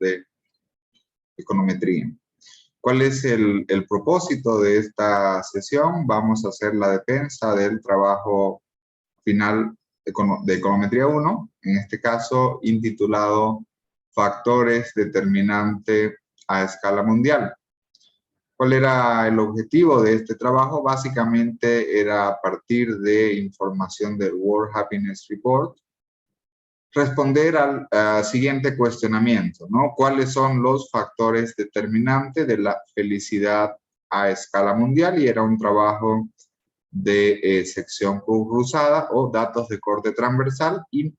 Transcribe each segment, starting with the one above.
de econometría. ¿Cuál es el propósito de esta sesión? Vamos a hacer la defensa del trabajo final de Econometría 1, en este caso intitulado Factores Determinantes a Escala Mundial. ¿Cuál era el objetivo de este trabajo? Básicamente era, a partir de información del World Happiness Report, responder al siguiente cuestionamiento, ¿no? ¿Cuáles son los factores determinantes de la felicidad a escala mundial? Y era un trabajo de sección cruzada o datos de corte transversal, y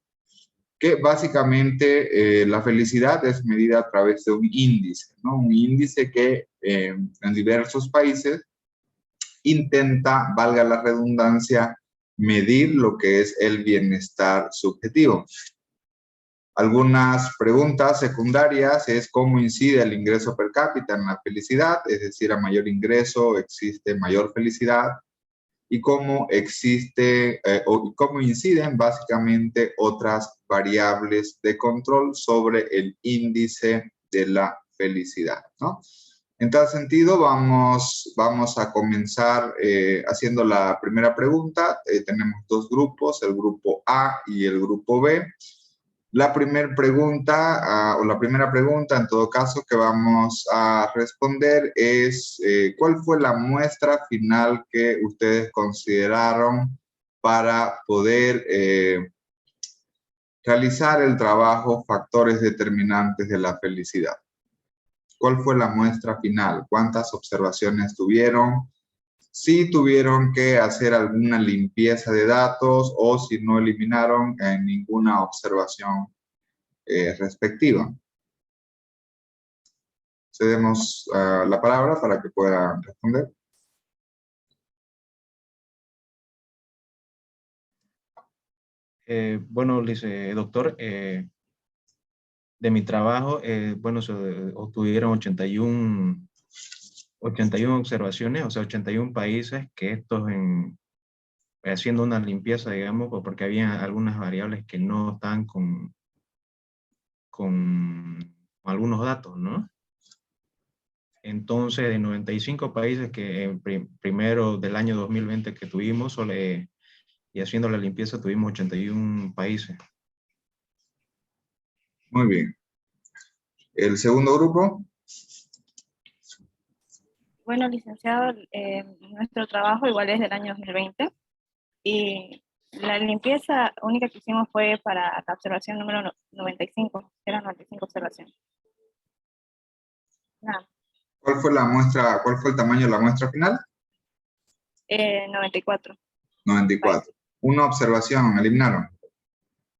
que básicamente la felicidad es medida a través de un índice, ¿no? Un índice que en diversos países intenta, valga la redundancia, medir lo que es el bienestar subjetivo. Algunas preguntas secundarias es cómo incide el ingreso per cápita en la felicidad, es decir, a mayor ingreso existe mayor felicidad, y cómo cómo inciden básicamente otras variables de control sobre el índice de la felicidad, ¿no? En tal sentido, vamos a comenzar haciendo la primera pregunta. Tenemos dos grupos, el grupo A y el grupo B. La primera pregunta, o la primera pregunta en todo caso que vamos a responder es ¿cuál fue la muestra final que ustedes consideraron para poder realizar el trabajo Factores Determinantes de la Felicidad? ¿Cuál fue la muestra final? ¿Cuántas observaciones tuvieron? Si tuvieron que hacer alguna limpieza de datos o si no eliminaron ninguna observación respectiva. Cedemos la palabra para que puedan responder. Bueno, doctor, de mi trabajo, bueno, se obtuvieron 81 observaciones, o sea, 81 países, que estos haciendo una limpieza, digamos, porque había algunas variables que no están con algunos datos, ¿no? Entonces, de 95 países que primero del año 2020 que tuvimos, y haciendo la limpieza tuvimos 81 países. Muy bien. ¿El segundo grupo? Bueno, licenciado, nuestro trabajo igual es del año 2020 y la limpieza única que hicimos fue para la observación número 95, eran 95 observaciones. Nada. ¿Cuál fue la muestra, cuál fue el tamaño de la muestra final? 94. 94. Una observación, eliminaron.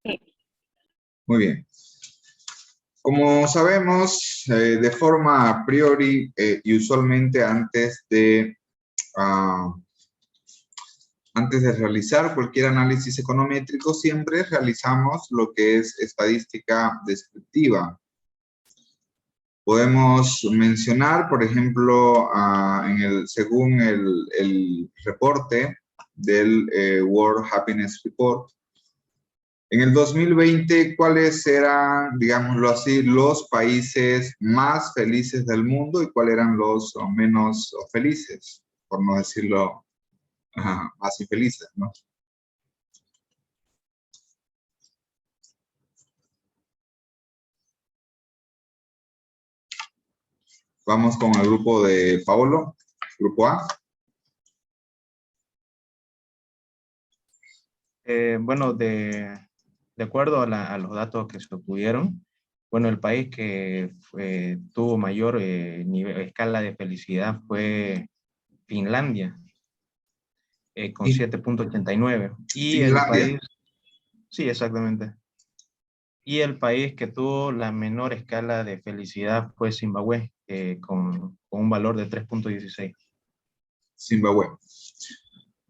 Sí. Muy bien. Como sabemos, de forma a priori y usualmente antes de realizar cualquier análisis econométrico, siempre realizamos lo que es estadística descriptiva. Podemos mencionar, por ejemplo, según el reporte del World Happiness Report, en el 2020, ¿cuáles eran, digámoslo así, los países más felices del mundo y cuáles eran los menos felices, por no decirlo más infelices, ¿no? Vamos con el grupo de Paolo, grupo A. Bueno, de acuerdo a los datos que se obtuvieron, bueno, el país que tuvo mayor escala de felicidad fue Finlandia, con 7.89. Y el país, sí, exactamente. Y el país que tuvo la menor escala de felicidad fue Zimbabue, con un valor de 3.16. Zimbabue.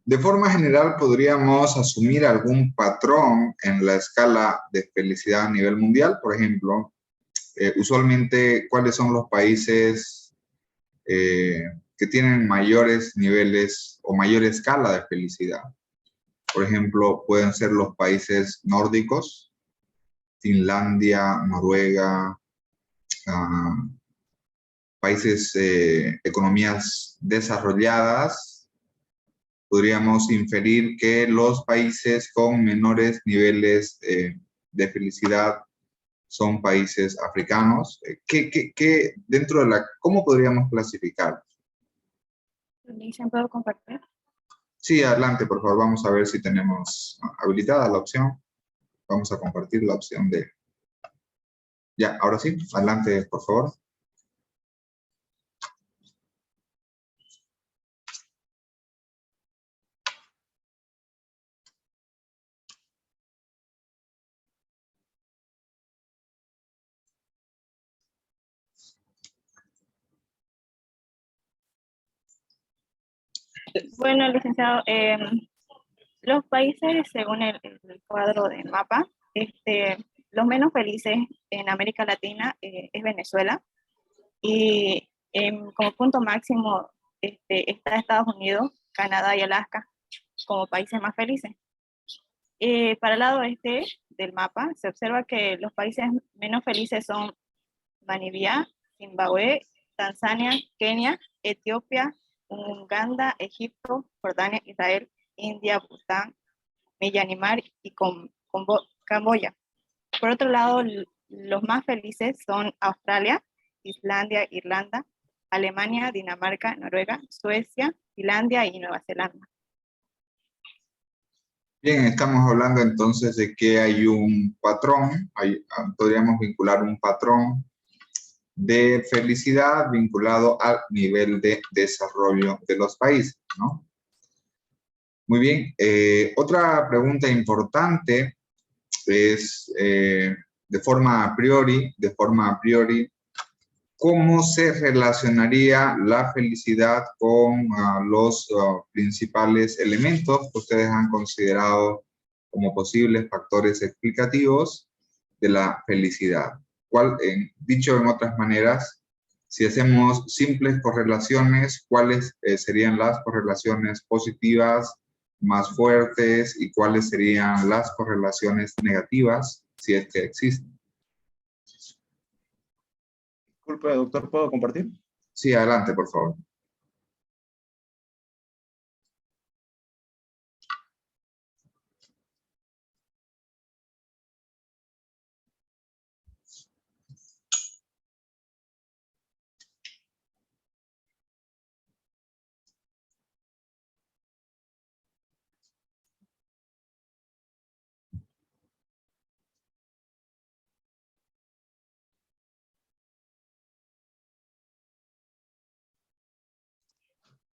De forma general, podríamos asumir algún patrón en la escala de felicidad a nivel mundial. Por ejemplo, usualmente, ¿cuáles son los países que tienen mayores niveles o mayor escala de felicidad? Por ejemplo, pueden ser los países nórdicos, Finlandia, Noruega, países, economías desarrolladas, podríamos inferir que los países con menores niveles de felicidad son países africanos. ¿Qué dentro de la, cómo podríamos clasificar? Dicen, ¿puedo compartir? Sí, adelante, por favor. Vamos a ver si tenemos habilitada la opción. Vamos a compartir la opción de... Ya, ahora sí, adelante, por favor. Bueno, licenciado, los países, según el cuadro de mapa, los menos felices en América Latina es Venezuela. Y como punto máximo está Estados Unidos, Canadá y Alaska como países más felices. Para el lado oeste del mapa se observa que los países menos felices son Namibia, Zimbabue, Tanzania, Kenia, Etiopía, Uganda, Egipto, Jordania, Israel, India, Bután, Myanmar y Camboya. Por otro lado, los más felices son Australia, Islandia, Irlanda, Alemania, Dinamarca, Noruega, Suecia, Finlandia y Nueva Zelanda. Bien, estamos hablando entonces de que hay un patrón, podríamos vincular un patrón de felicidad vinculado al nivel de desarrollo de los países, ¿no? Muy bien, otra pregunta importante es de forma a priori, ¿cómo se relacionaría la felicidad con los principales elementos que ustedes han considerado como posibles factores explicativos de la felicidad? Dicho en otras maneras, si hacemos simples correlaciones, ¿cuáles serían las correlaciones positivas más fuertes y cuáles serían las correlaciones negativas, si es que existen? Disculpe, doctor, ¿puedo compartir? Sí, adelante, por favor.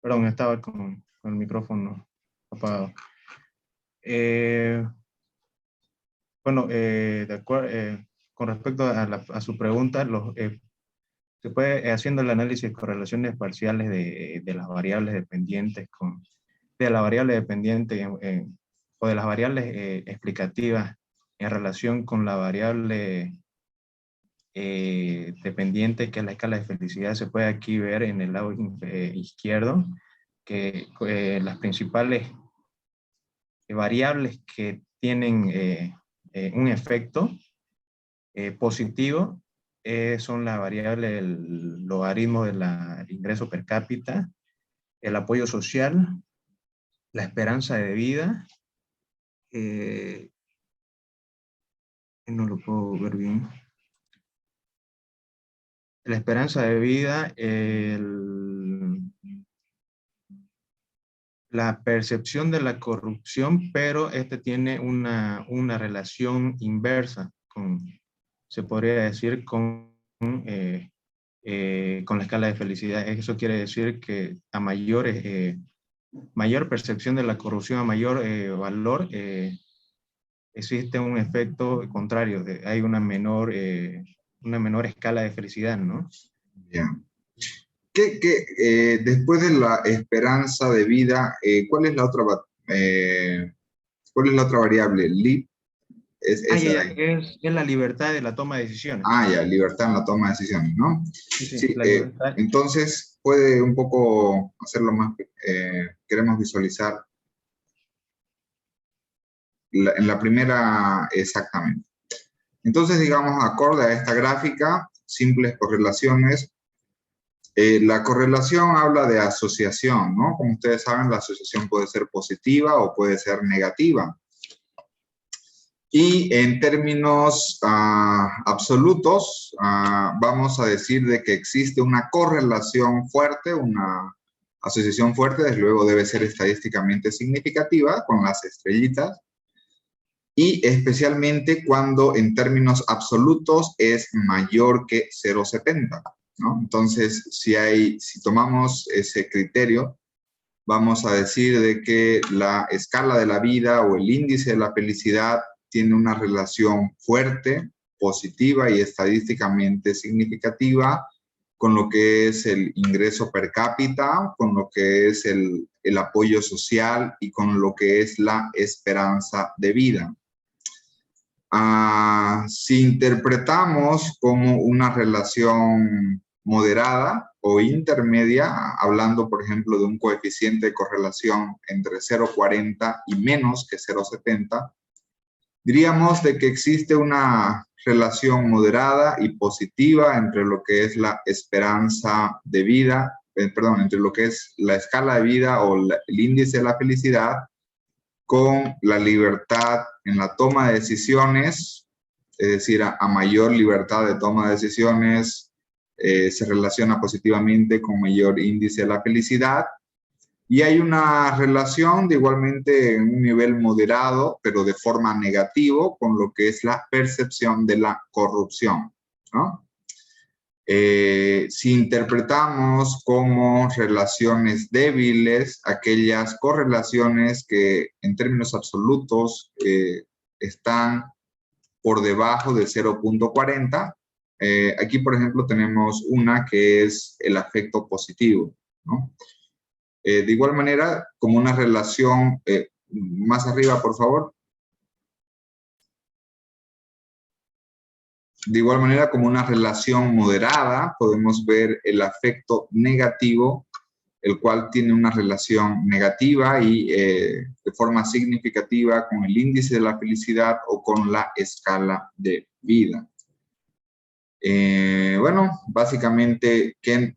Perdón, estaba con el micrófono apagado. Bueno, con respecto a su pregunta, se puede, haciendo el análisis de correlaciones parciales de las variables dependientes de la variable dependiente o de las variables explicativas en relación con la variable dependiente, que es la escala de felicidad. Se puede aquí ver en el lado izquierdo que las principales variables que tienen un efecto positivo son la variable del logaritmo del ingreso per cápita, el apoyo social, la esperanza de vida, no lo puedo ver bien, la esperanza de vida, la percepción de la corrupción, pero tiene una relación inversa se podría decir, con la escala de felicidad. Eso quiere decir que a mayor percepción de la corrupción, a mayor valor, existe un efecto contrario, hay una menor escala de felicidad, ¿no? Bien. Después de la esperanza de vida, ¿cuál es la otra variable? Es esa es la libertad de la toma de decisiones. Ya, libertad en la toma de decisiones, ¿no? Sí, la libertad. Entonces, puede un poco hacerlo más, queremos visualizar en la primera exactamente. Entonces, digamos, acorde a esta gráfica, simples correlaciones La correlación habla de asociación, ¿no? Como ustedes saben, la asociación puede ser positiva o puede ser negativa. Y en términos absolutos, vamos a decir de que existe una correlación fuerte, una asociación fuerte, desde luego debe ser estadísticamente significativa con las estrellitas, y especialmente cuando en términos absolutos es mayor que 0,70, ¿no? Entonces, si tomamos ese criterio, vamos a decir de que la escala de la vida o el índice de la felicidad tiene una relación fuerte, positiva y estadísticamente significativa con lo que es el ingreso per cápita, con lo que es el apoyo social y con lo que es la esperanza de vida. Si interpretamos como una relación moderada o intermedia, hablando, por ejemplo, de un coeficiente de correlación entre 0,40 y menos que 0,70, diríamos de que existe una relación moderada y positiva entre lo que es la esperanza de vida, entre lo que es la escala de vida o el índice de la felicidad con la libertad en la toma de decisiones, es decir, a mayor libertad de toma de decisiones se relaciona positivamente con mayor índice de la felicidad. Y hay una relación de igualmente en un nivel moderado, pero de forma negativo, con lo que es la percepción de la corrupción, ¿no? Si interpretamos como relaciones débiles aquellas correlaciones que en términos absolutos están por debajo de 0,40, aquí por ejemplo tenemos una que es el afecto positivo, ¿no? De igual manera, como una relación, más arriba por favor. De igual manera, como una relación moderada, podemos ver el afecto negativo, el cual tiene una relación negativa y de forma significativa con el índice de la felicidad o con la escala de vida. Bueno, básicamente, ¿qué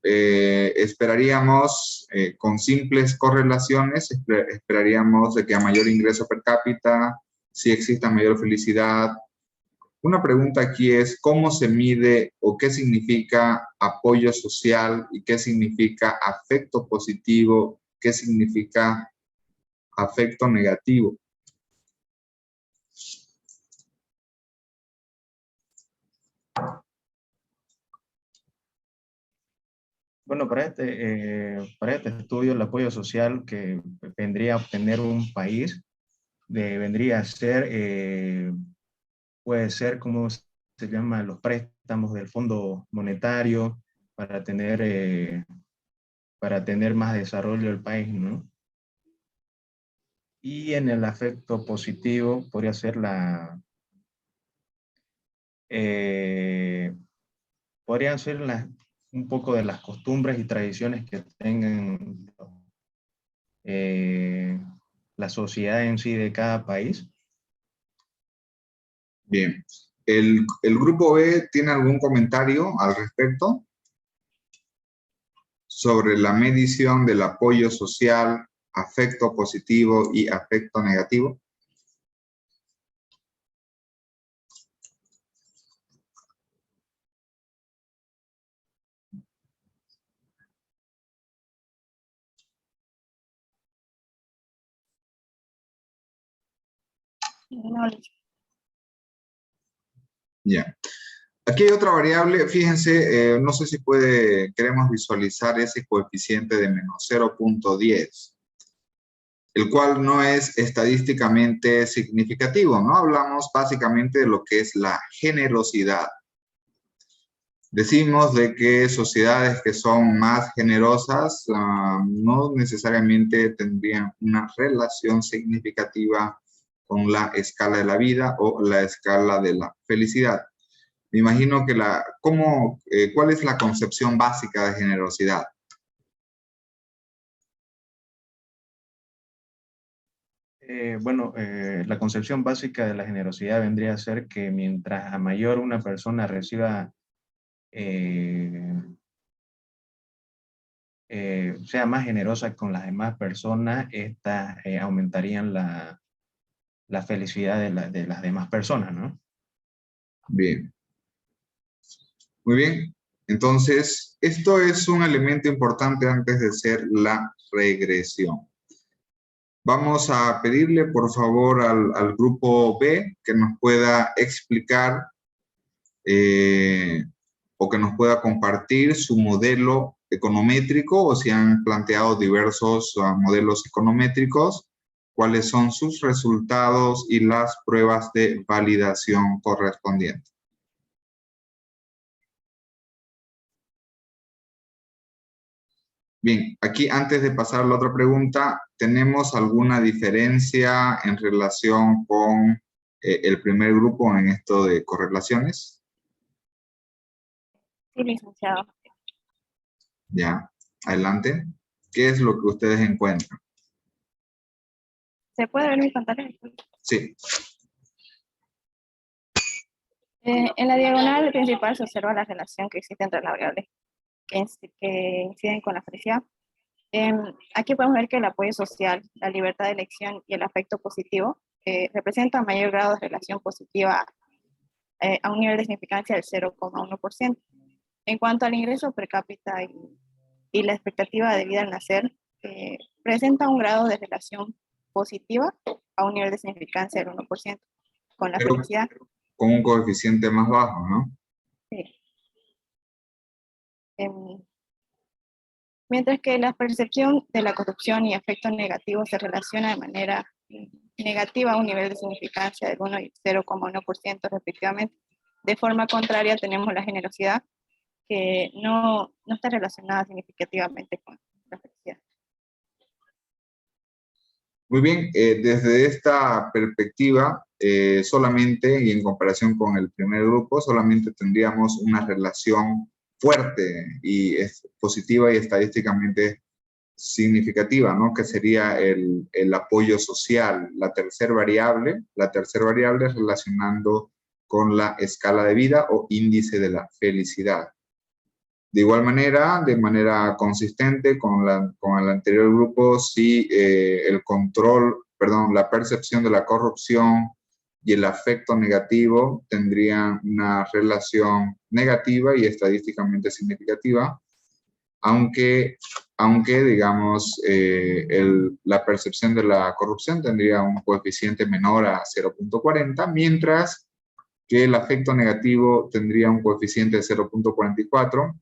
esperaríamos con simples correlaciones? Esperaríamos de que a mayor ingreso per cápita, sí exista mayor felicidad. Una pregunta aquí es, ¿cómo se mide o qué significa apoyo social y qué significa afecto positivo, qué significa afecto negativo? Bueno, para este estudio, el apoyo social que vendría a obtener un país vendría a ser, puede ser, como se llama, los préstamos del Fondo Monetario para tener más desarrollo del país, ¿no? Y en el afecto positivo podría ser podrían ser un poco de las costumbres y tradiciones que tengan eh, la sociedad en sí de cada país. Bien. ¿El grupo B tiene algún comentario al respecto sobre la medición del apoyo social, afecto positivo y afecto negativo? No, Ya. Aquí hay otra variable, fíjense, no sé si queremos visualizar ese coeficiente de menos 0,10, el cual no es estadísticamente significativo, ¿no? Hablamos básicamente de lo que es la generosidad. Decimos de que sociedades que son más generosas no necesariamente tendrían una relación significativa con la escala de la vida o la escala de la felicidad. Me imagino que ¿cuál es la concepción básica de generosidad? Bueno, la concepción básica de la generosidad vendría a ser que mientras a mayor una persona reciba sea más generosa con las demás personas, estas aumentarían la felicidad de las demás personas, ¿no? Bien. Muy bien. Entonces, esto es un elemento importante antes de hacer la regresión. Vamos a pedirle, por favor, al grupo B que nos pueda explicar o que nos pueda compartir su modelo econométrico, o si han planteado diversos modelos econométricos, cuáles son sus resultados y las pruebas de validación correspondientes. Bien, aquí antes de pasar a la otra pregunta, ¿tenemos alguna diferencia en relación con el primer grupo en esto de correlaciones? Sí, licenciado. Ya, adelante. ¿Qué es lo que ustedes encuentran? ¿Se puede ver mi pantalla? Sí. En la diagonal principal se observa la relación que existe entre las variables que inciden con la felicidad. Aquí podemos ver que el apoyo social, la libertad de elección y el afecto positivo representan mayor grado de relación positiva a un nivel de significancia del 0,1%. En cuanto al ingreso per cápita y la expectativa de vida al nacer, presenta un grado de relación positiva a un nivel de significancia del 1% con la Pero felicidad. con un coeficiente más bajo, ¿no? Sí. Mientras que la percepción de la corrupción y efecto negativo se relaciona de manera negativa a un nivel de significancia del 1 y 0,1% respectivamente. De forma contraria tenemos la generosidad, que no está relacionada significativamente con la felicidad. Muy bien, desde esta perspectiva, solamente, y en comparación con el primer grupo, solamente tendríamos una relación fuerte y positiva y estadísticamente significativa, ¿no? Que sería el apoyo social, la tercera variable relacionando con la escala de vida o índice de la felicidad. De igual manera, de manera consistente con el anterior grupo, si la percepción de la corrupción y el afecto negativo tendrían una relación negativa y estadísticamente significativa, aunque digamos, la percepción de la corrupción tendría un coeficiente menor a 0,40, mientras que el afecto negativo tendría un coeficiente de 0,44.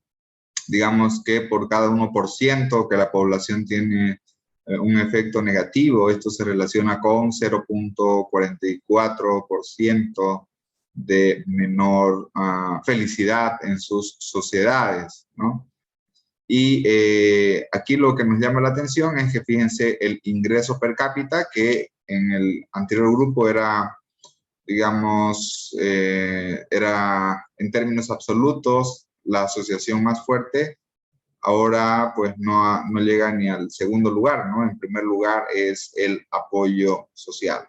Digamos que por cada 1% que la población tiene un efecto negativo, esto se relaciona con 0,44% de menor felicidad en sus sociedades, ¿no? Y aquí lo que nos llama la atención es que fíjense el ingreso per cápita, que en el anterior grupo era, digamos, era en términos absolutos la asociación más fuerte. Ahora pues no llega ni al segundo lugar, ¿no? En primer lugar es el apoyo social.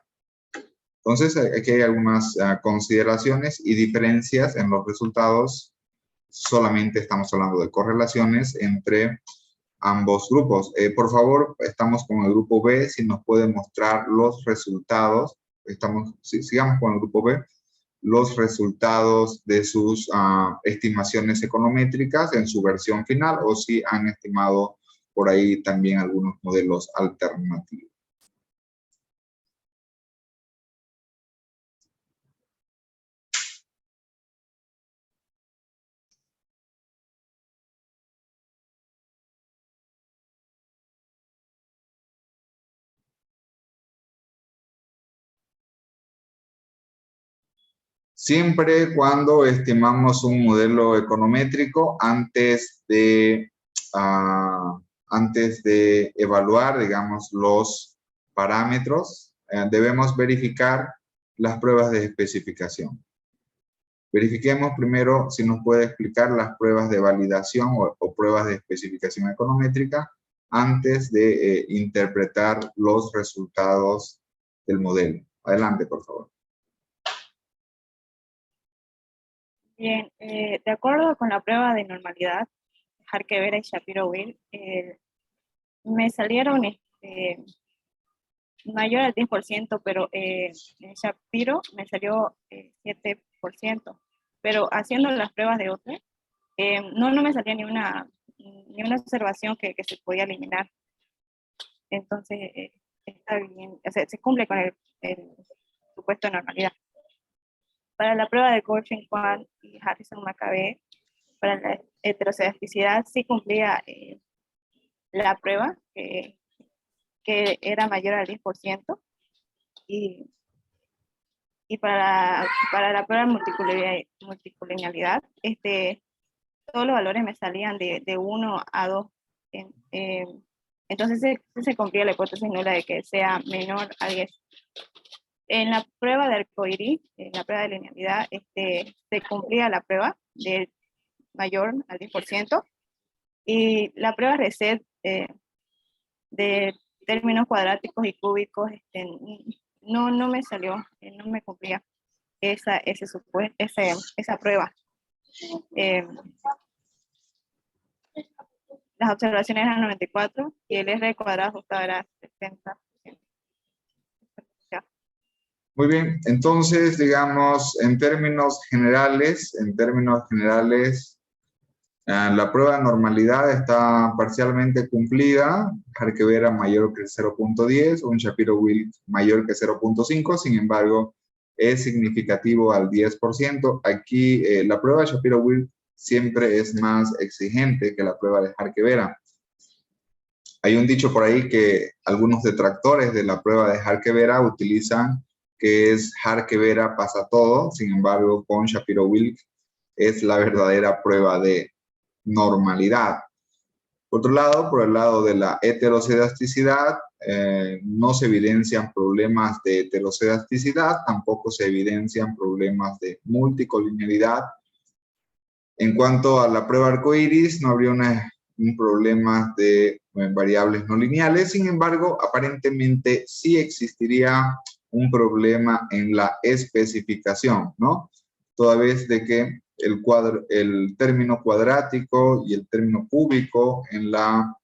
Entonces aquí hay algunas consideraciones y diferencias en los resultados. Solamente estamos hablando de correlaciones entre ambos grupos. Por favor, estamos con el grupo B, si nos puede mostrar los resultados. Sigamos con el grupo B, los resultados de sus estimaciones econométricas en su versión final, o si han estimado por ahí también algunos modelos alternativos. Siempre cuando estimamos un modelo econométrico, antes de evaluar, digamos, los parámetros, debemos verificar las pruebas de especificación. Verifiquemos primero si nos puede explicar las pruebas de validación o pruebas de especificación econométrica antes de interpretar los resultados del modelo. Adelante, por favor. Bien, de acuerdo con la prueba de normalidad, Harkevera y Shapiro-Wilk, me salieron mayor al 10%, pero en Shapiro me salió 7%. Pero haciendo las pruebas de otra, no me salía ni una observación que se podía eliminar. Entonces, está bien, o sea, se cumple con el supuesto de normalidad. Para la prueba de Goldstein, Kwan y Harrison-Maccabee, para la heterocedisticidad sí cumplía la prueba, que era mayor al 10%, y para la prueba de multicolonialidad, todos los valores me salían de 1 a 2. Entonces se cumplía la hipótesis nula de que sea menor a 10. En la prueba de arcoíris, en la prueba de linealidad, se cumplía la prueba de mayor al 10%, y la prueba reset de términos cuadráticos y cúbicos no me salió, no me cumplía esa prueba. Las observaciones eran 94 y el R cuadrado ajustado era 70%. Muy bien, entonces, digamos, en términos generales, la prueba de normalidad está parcialmente cumplida. Harkevera mayor que 0.10, un Shapiro-Wilk mayor que 0.5, sin embargo, es significativo al 10%. Aquí la prueba de Shapiro-Wilk siempre es más exigente que la prueba de Harkevera. Hay un dicho por ahí que algunos detractores de la prueba de Harkevera utilizan, que es Harkevera pasa todo. Sin embargo, con Shapiro-Wilk es la verdadera prueba de normalidad. Por otro lado, por el lado de la heterocedisticidad, no se evidencian problemas de heterocedisticidad, tampoco se evidencian problemas de multicolonialidad. En cuanto a la prueba arcoíris, no habría un problema de variables no lineales. Sin embargo, aparentemente sí existiría un problema en la especificación, ¿no? Toda vez de que el término cuadrático y el término cúbico en la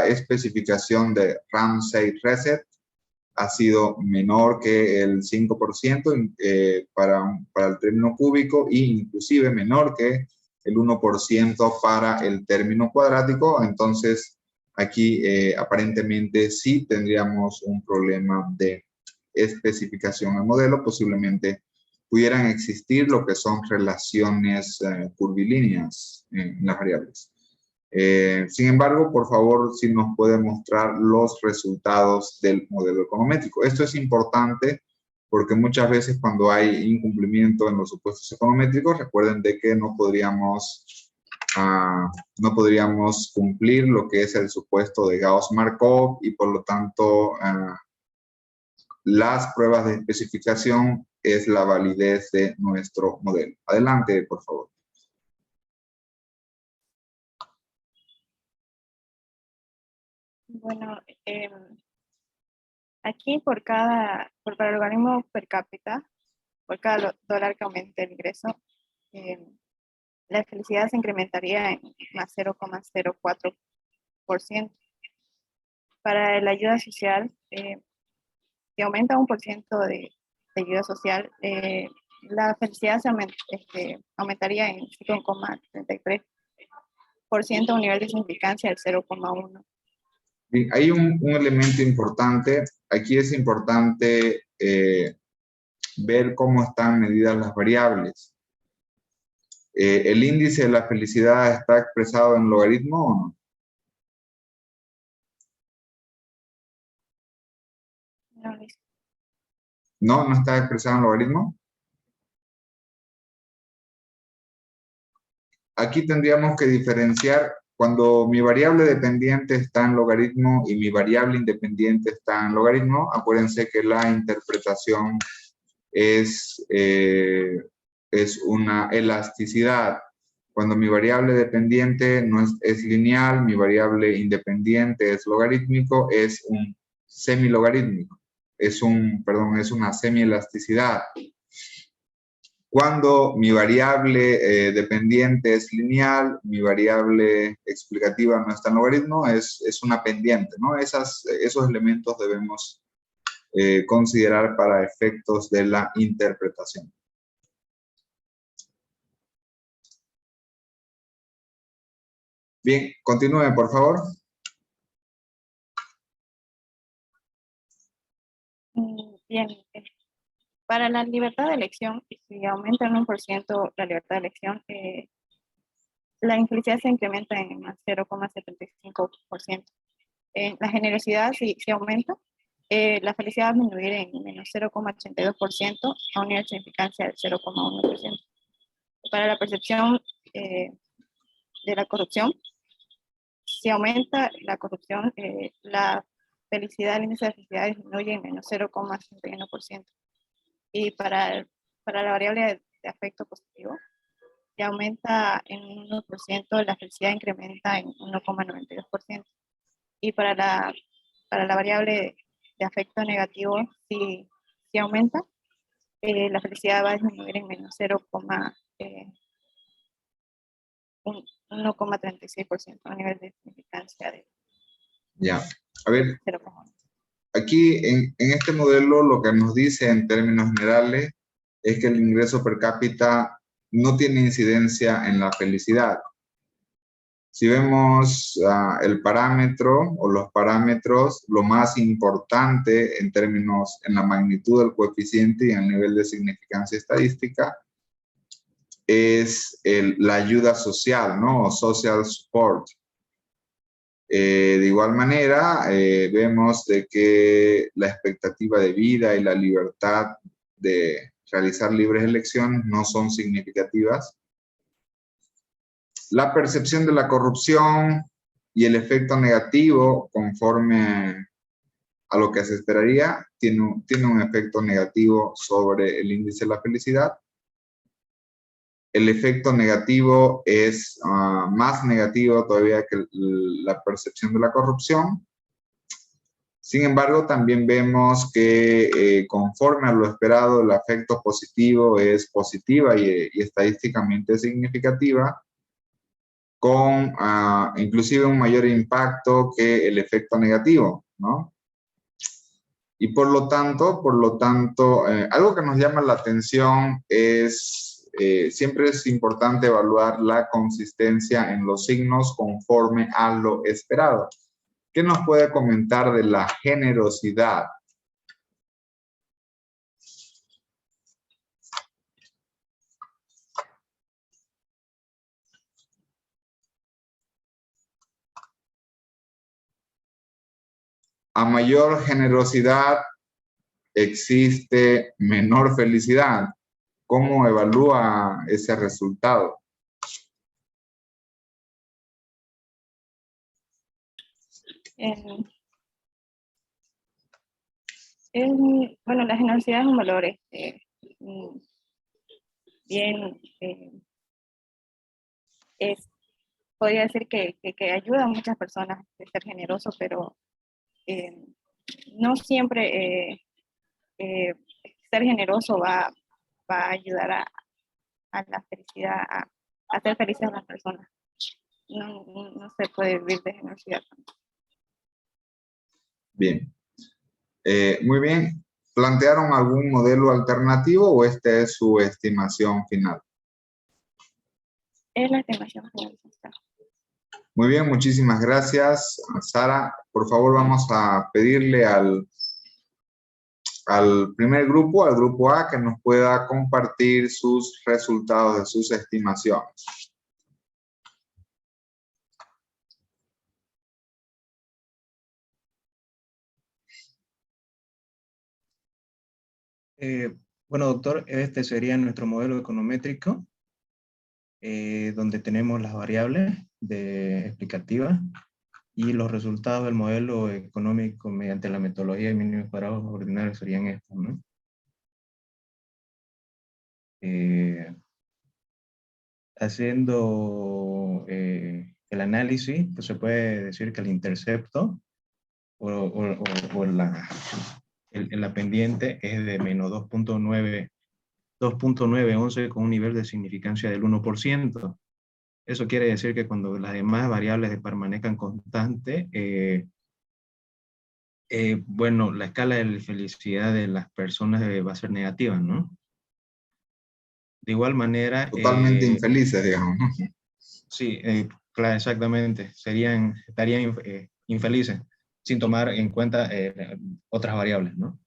especificación de Ramsey-Reset ha sido menor que el 5% para el término cúbico, e inclusive menor que el 1% para el término cuadrático. Entonces, aquí aparentemente sí tendríamos un problema de especificación del modelo. Posiblemente pudieran existir lo que son relaciones curvilíneas en las variables. Sin embargo, por favor, si nos puede mostrar los resultados del modelo econométrico. Esto es importante porque muchas veces cuando hay incumplimiento en los supuestos econométricos, recuerden de que no podríamos cumplir lo que es el supuesto de Gauss-Markov, y por lo tanto las pruebas de especificación es la validez de nuestro modelo. Adelante, por favor. Bueno, aquí para el organismo per cápita, por cada dólar que aumente el ingreso, la felicidad se incrementaría en más 0,04%. Para la ayuda social, si aumenta 1% de ayuda social, la felicidad aumentaría en 5,33%, a un nivel de significancia del 0,1%. Bien, hay un elemento importante. Aquí es importante ver cómo están medidas las variables. ¿El índice de la felicidad está expresado en logaritmo o no? No, no está expresado en logaritmo. Aquí tendríamos que diferenciar cuando mi variable dependiente está en logaritmo y mi variable independiente está en logaritmo. Acuérdense que la interpretación es una elasticidad. Cuando mi variable dependiente no es lineal, mi variable independiente es logarítmico, es un semilogarítmico. Es una semielasticidad. Cuando mi variable dependiente es lineal, mi variable explicativa no está en logaritmo, es una pendiente, ¿no? Esos elementos debemos considerar para efectos de la interpretación. Bien, continúe, por favor. Bien, para la libertad de elección, si aumenta en 1% la libertad de elección, la infelicidad se incrementa en más 0,75%. La generosidad, si aumenta, la felicidad va a disminuir en menos 0,82% a un nivel de significancia del 0,1%. Para la percepción de la corrupción, si aumenta la corrupción, la felicidad, el índice de felicidad disminuye en menos 0,61%. Y para la variable de afecto positivo, si aumenta en 1%, la felicidad incrementa en 1,92%. Y para la variable de afecto negativo, si aumenta, la felicidad va a disminuir en menos 1,36% a nivel de significancia de Ya, a ver, 0,1. aquí en este modelo lo que nos dice en términos generales es que el ingreso per cápita no tiene incidencia en la felicidad. Si vemos el parámetro o los parámetros, lo más importante en términos, en la magnitud del coeficiente y en el nivel de significancia estadística, es la ayuda social, ¿no? O social support. De igual manera, vemos de que la expectativa de vida y la libertad de realizar libres elecciones no son significativas. La percepción de la corrupción y el efecto negativo, conforme a lo que se esperaría, tiene un efecto negativo sobre el índice de la felicidad. El efecto negativo es más negativo todavía que la percepción de la corrupción. Sin embargo, también vemos que conforme a lo esperado, el efecto positivo es positiva y estadísticamente significativa, con inclusive un mayor impacto que el efecto negativo, ¿no? Y por lo tanto, algo que nos llama la atención es, siempre es importante evaluar la consistencia en los signos conforme a lo esperado. ¿Qué nos puede comentar de la generosidad? A mayor generosidad existe menor felicidad. ¿Cómo evalúa ese resultado? Bueno, la generosidad es un valor bien, podría decir que ayuda a muchas personas a ser generoso, pero no siempre ser generoso va a ayudar a la felicidad, a hacer felices a las personas. No se puede vivir de generosidad. Bien. Muy bien. ¿Plantearon algún modelo alternativo o esta es su estimación final? Es la estimación final. Muy bien, muchísimas gracias, Sara. Por favor, vamos a pedirle al primer grupo, al grupo A, que nos pueda compartir sus resultados de sus estimaciones. Bueno, doctor, este sería nuestro modelo econométrico, donde tenemos las variables explicativas y los resultados del modelo económico mediante la metodología de mínimos cuadrados ordinarios serían estos, ¿no? Haciendo el análisis, pues se puede decir que el intercepto o la pendiente es de menos 2,9 2.911 con un nivel de significancia del 1%. Eso quiere decir que cuando las demás variables permanezcan constantes, bueno, la escala de felicidad de las personas va a ser negativa, ¿no? De igual manera, Totalmente infelices, digamos, ¿no? sí, claro, exactamente, estarían infelices sin tomar en cuenta otras variables, ¿no?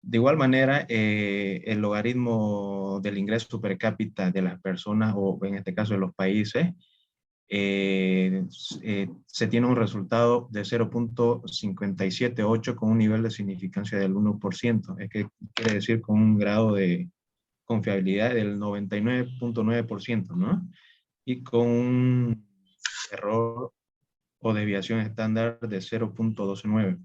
De igual manera, el logaritmo del ingreso per cápita de las personas, o en este caso de los países, se tiene un resultado de 0.578 con un nivel de significancia del 1%. Es que quiere decir con un grado de confiabilidad del 99.9%, ¿no? Y con un error o desviación estándar de 0.129.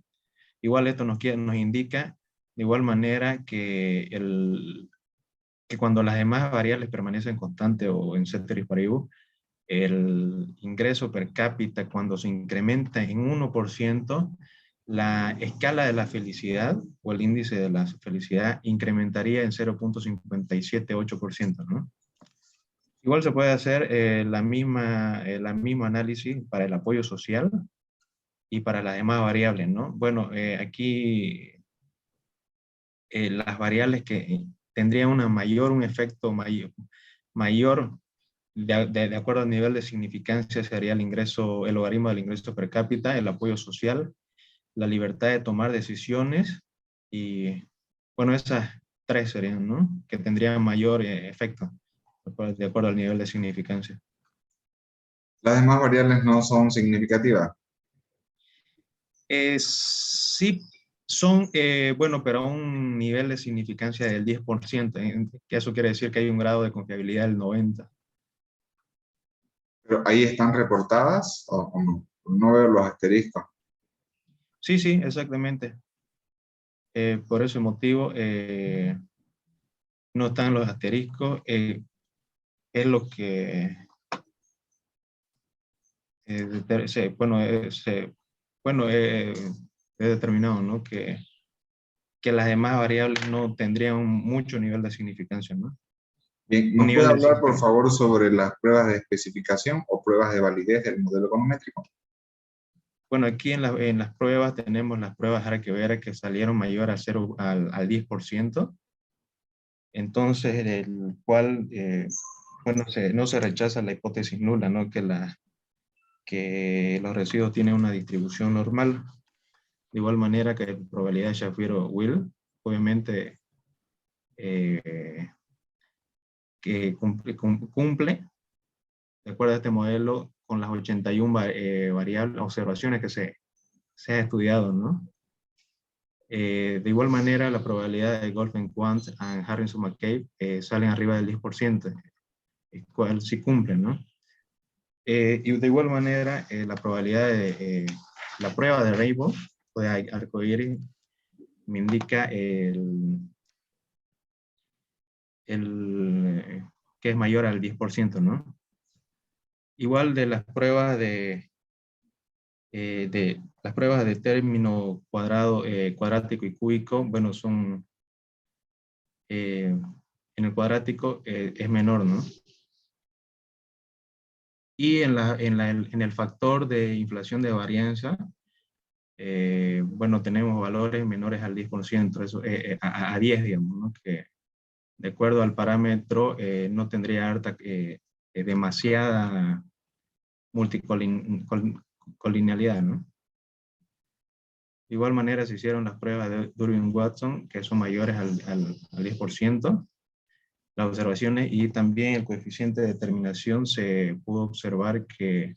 Igual esto nos indica de igual manera que, que cuando las demás variables permanecen constantes o en ceteris paribus, el ingreso per cápita cuando se incrementa en 1%, la escala de la felicidad o el índice de la felicidad incrementaría en 0.578%, ¿no? Igual se puede hacer la mismo análisis para el apoyo social y para las demás variables, ¿no? Bueno, aquí las variables que tendrían un efecto mayor de acuerdo al nivel de significancia sería el logaritmo del ingreso per cápita, el apoyo social, la libertad de tomar decisiones y, bueno, esas tres serían, ¿no? Que tendrían mayor efecto de acuerdo al nivel de significancia. Las demás variables no son significativas. Sí, son, bueno, pero a un nivel de significancia del 10%, que eso quiere decir que hay un grado de confiabilidad del 90%. Pero ahí están reportadas o no. No veo los asteriscos. Sí, sí, exactamente. Por ese motivo, no están los asteriscos. Es lo que, bueno, he determinado, ¿no? Que las demás variables no tendrían mucho nivel de significancia, ¿no? Bien, Un ¿nos puede nivel de hablar, por significancia. favor, sobre las pruebas de especificación o pruebas de validez del modelo econométrico? Bueno, aquí en las pruebas tenemos las pruebas Arquivera que salieron mayor a 0 al 10%. Entonces, el cual, bueno, no se rechaza la hipótesis nula, ¿no? Que los residuos tienen una distribución normal. De igual manera que la probabilidad de Shapiro-Wills, obviamente, que cumple, de acuerdo a este modelo, con las 81 variables, observaciones que se ha estudiado, ¿no? De igual manera, la probabilidad de Goldman-Quandt y Harrison-McCabe salen arriba del 10%, el cual sí cumple, ¿no? Y de igual manera, la probabilidad de la prueba de Rainbow o de arcoíris me indica que es mayor al 10%, ¿no? Igual de las pruebas de las pruebas de término cuadrado, cuadrático y cúbico, bueno, son en el cuadrático es menor, ¿no? Y en el factor de inflación de varianza, bueno, tenemos valores menores al 10%, eso, a 10, digamos, ¿no? Que de acuerdo al parámetro no tendría demasiada multicolinealidad, ¿no? De igual manera se hicieron las pruebas de Durbin-Watson, que son mayores al 10%, las observaciones, y también el coeficiente de determinación se pudo observar que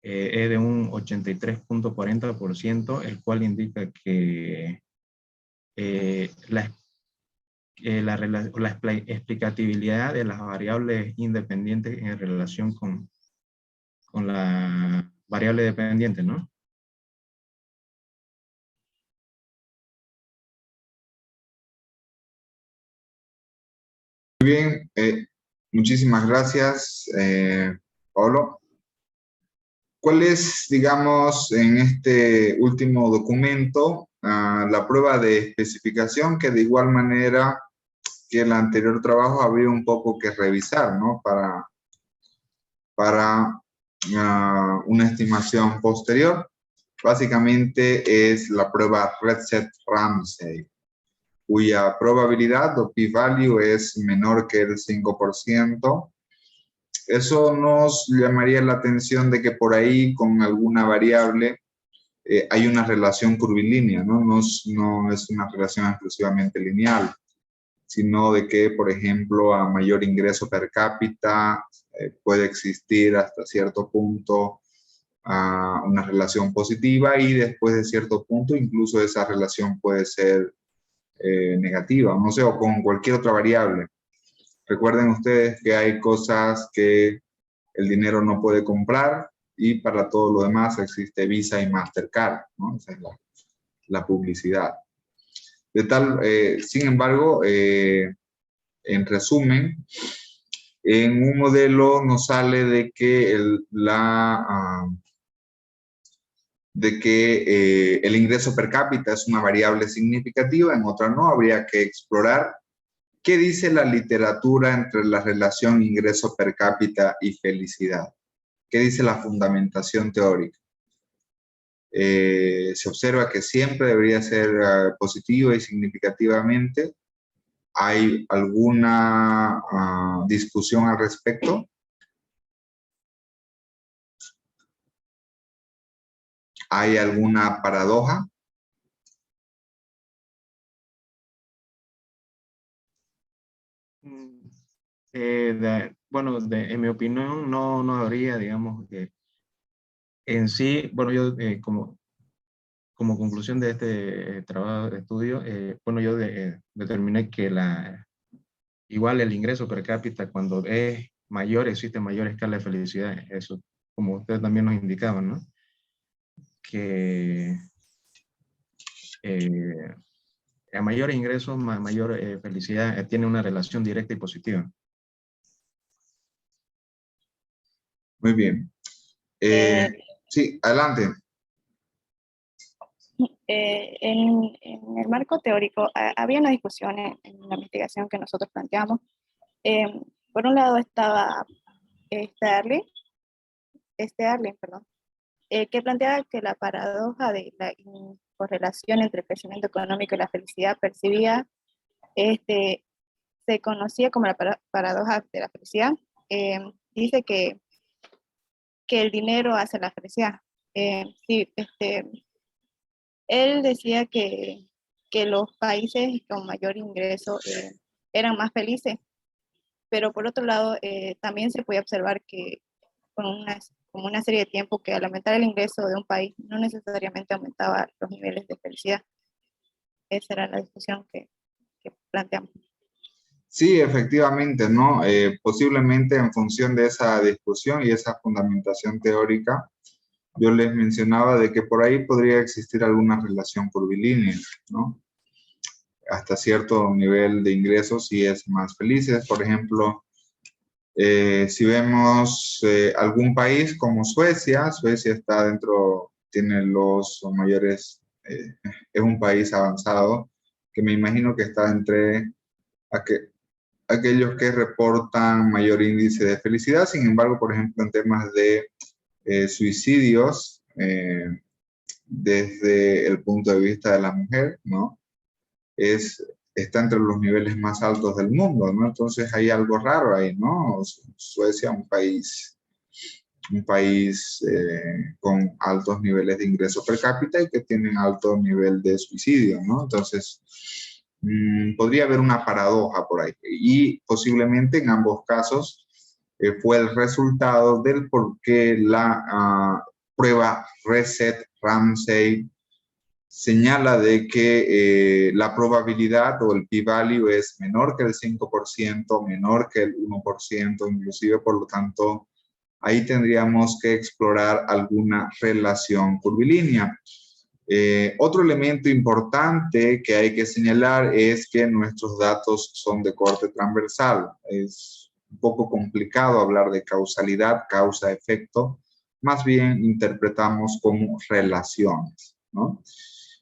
es de un 83.40%, el cual indica que la explicatibilidad de las variables independientes en relación con la variable dependiente, ¿no? Muy bien, muchísimas gracias, Pablo. ¿Cuál es, digamos, en este último documento, la prueba de especificación que de igual manera que el anterior trabajo habría un poco que revisar, ¿no? Para una estimación posterior. Básicamente es la prueba Reset-Ramsey, cuya probabilidad o p-value es menor que el 5%. Eso nos llamaría la atención de que por ahí con alguna variable hay una relación curvilínea, ¿no? No es una relación exclusivamente lineal, sino de que, por ejemplo, a mayor ingreso per cápita puede existir hasta cierto punto una relación positiva y después de cierto punto incluso esa relación puede ser negativa, no sé, o con cualquier otra variable. Recuerden ustedes que hay cosas que el dinero no puede comprar y para todo lo demás existe Visa y Mastercard, ¿no? Esa es la publicidad. Sin embargo, en resumen, en un modelo nos sale de que el ingreso per cápita es una variable significativa, en otra no, habría que explorar qué dice la literatura entre la relación ingreso per cápita y felicidad. ¿Qué dice la fundamentación teórica? Se observa que siempre debería ser positiva y significativamente. ¿Hay alguna discusión al respecto? ¿Hay alguna paradoja? Bueno, en mi opinión no habría, digamos, en sí, bueno, yo como conclusión de este trabajo de estudio, bueno, yo determiné que igual el ingreso per cápita cuando es mayor, existe mayor escala de felicidad, eso como ustedes también nos indicaban, ¿no? Que a mayores ingresos, mayor felicidad, tiene una relación directa y positiva. Muy bien. Sí, adelante. En el marco teórico había una discusión en la investigación que nosotros planteamos. Por un lado estaba Sterling, perdón, que planteaba que la paradoja de la correlación entre el crecimiento económico y la felicidad percibida se conocía como la paradoja de la felicidad. Dice que el dinero hace la felicidad. Sí, él decía que los países con mayor ingreso eran más felices, pero por otro lado también se puede observar que como una serie de tiempo que al aumentar el ingreso de un país no necesariamente aumentaba los niveles de felicidad. Esa era la discusión que planteamos. Sí, efectivamente, ¿no? Posiblemente en función de esa discusión y esa fundamentación teórica, yo les mencionaba de que por ahí podría existir alguna relación curvilínea, ¿no? Hasta cierto nivel de ingresos si es más felices. Por ejemplo, si vemos algún país como Suecia está tiene los mayores, es un país avanzado, que me imagino que está entre aquellos que reportan mayor índice de felicidad. Sin embargo, por ejemplo, en temas de suicidios, desde el punto de vista de la mujer, ¿no? Está entre los niveles más altos del mundo, ¿no? Entonces hay algo raro ahí, ¿no? Suecia, un país con altos niveles de ingreso per cápita y que tienen alto nivel de suicidio, ¿no? Entonces, podría haber una paradoja por ahí. Y posiblemente en ambos casos fue el resultado del por qué la prueba Reset-Ramsey señala de que la probabilidad o el p-value es menor que el 5%, menor que el 1%, inclusive, por lo tanto, ahí tendríamos que explorar alguna relación curvilínea. Otro elemento importante que hay que señalar es que nuestros datos son de corte transversal. Es un poco complicado hablar de causalidad, causa-efecto, más bien interpretamos como relaciones, ¿no?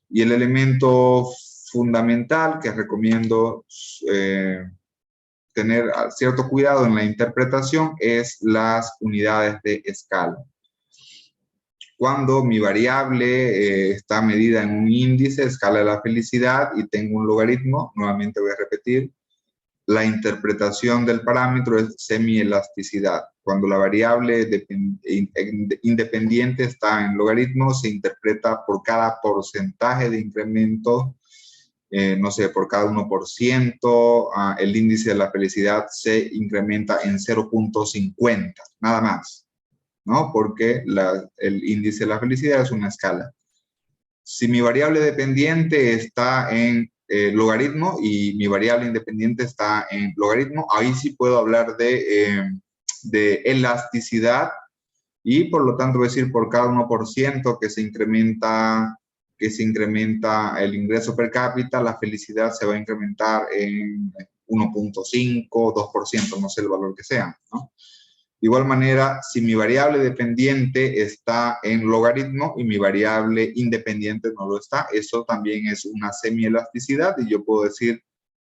Y el elemento fundamental que recomiendo tener cierto cuidado en la interpretación es las unidades de escala. Cuando mi variable está medida en un índice, escala de la felicidad, y tengo un logaritmo, nuevamente voy a repetir, la interpretación del parámetro es semielasticidad. Cuando la variable independiente está en logaritmo, se interpreta por cada porcentaje de incremento, no sé, por cada 1%, el índice de la felicidad se incrementa en 0.50, nada más, ¿no? Porque el índice de la felicidad es una escala. Si mi variable dependiente está en logaritmo y mi variable independiente está en logaritmo, ahí sí puedo hablar de elasticidad, y por lo tanto voy a decir por cada 1% que se incrementa el ingreso per cápita, la felicidad se va a incrementar en 1.5, 2%, no sé el valor que sea, ¿no? De igual manera, si mi variable dependiente está en logaritmo y mi variable independiente no lo está, eso también es una semielasticidad, y yo puedo decir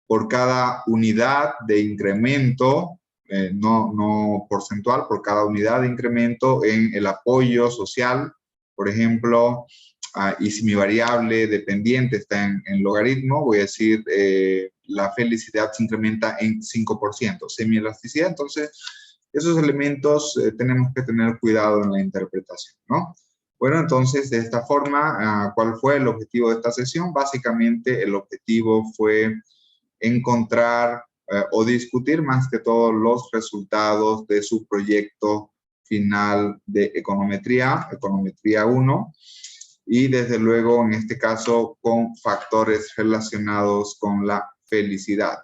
por cada unidad de incremento, no porcentual, por cada unidad de incremento en el apoyo social, por ejemplo, y si mi variable dependiente está en logaritmo, voy a decir la felicidad se incrementa en 5%, semielasticidad. Entonces, esos elementos tenemos que tener cuidado en la interpretación, ¿no? Bueno, entonces, de esta forma, ¿cuál fue el objetivo de esta sesión? Básicamente, el objetivo fue encontrar o discutir más que todo los resultados de su proyecto final de econometría 1, y desde luego, en este caso, con factores relacionados con la felicidad.